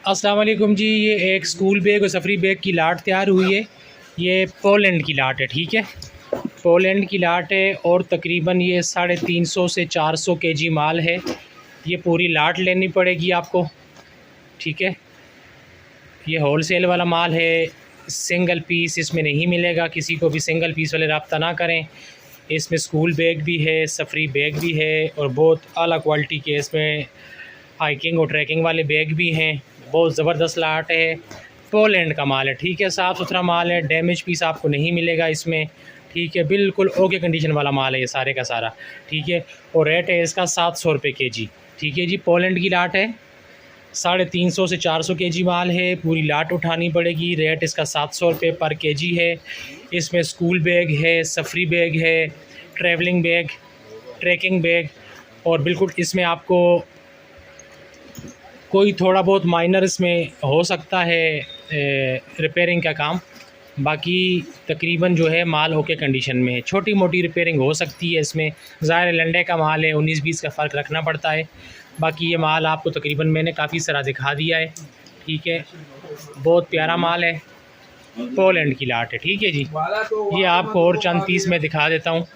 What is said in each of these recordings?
अस्सलाम वालेकुम जी। ये एक स्कूल बैग और सफरी बैग की लाट तैयार हुई है। ये पोलैंड की लाट है, ठीक है, पोलैंड की लाट है और तकरीबन ये 350 से 400 केजी माल है। ये पूरी लाट लेनी पड़ेगी आपको, ठीक है। ये होलसेल वाला माल है, सिंगल पीस इसमें नहीं मिलेगा। किसी को भी सिंगल पीस वाले रब्ता ना करें। इसमें स्कूल बैग भी है, सफरी बैग भी है और बहुत आला क्वालिटी के इसमें हाइकिंग और ट्रैकिंग वाले बैग भी हैं। बहुत ज़बरदस्त लाट है, पोलैंड का माल है, ठीक है। साफ़ सुथरा माल है, डैमेज पीस आपको नहीं मिलेगा इसमें, ठीक है। बिल्कुल ओके कंडीशन वाला माल है ये सारे का सारा, ठीक है। और रेट है इसका 700 रुपये केजी, ठीक है जी। पोलैंड की लाट है, 350 से 400 केजी माल है। पूरी लाट उठानी पड़ेगी। रेट इसका 700 रुपये पर केजी है। इसमें स्कूल बैग है, सफरी बैग है, ट्रैवलिंग बैग, ट्रैकिंग बैग और बिल्कुल इसमें आपको कोई थोड़ा बहुत माइनर इसमें हो सकता है रिपेयरिंग का काम। बाकी तकरीबन जो है माल ओके कंडीशन में है। छोटी मोटी रिपेयरिंग हो सकती है इसमें, ज़ाहिर लंडे का माल है, 19-20 का फ़र्क रखना पड़ता है। बाकी ये माल आपको तकरीबन मैंने काफ़ी सारा दिखा दिया है, ठीक है। बहुत प्यारा माल है, पोलैंड की लाट है, ठीक है जी। ये आपको और चंद पीस में दिखा देता हूँ।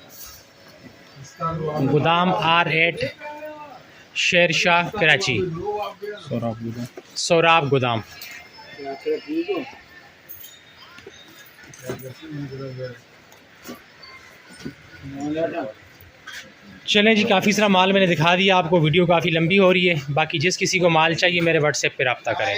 गोदाम R8 शेरशाह कराची, सोराब गोदाम। चलें जी, काफ़ी सारा माल मैंने दिखा दिया आपको। वीडियो काफ़ी लंबी हो रही है। बाकी जिस किसी को माल चाहिए मेरे व्हाट्सएप पे रब्ता करें।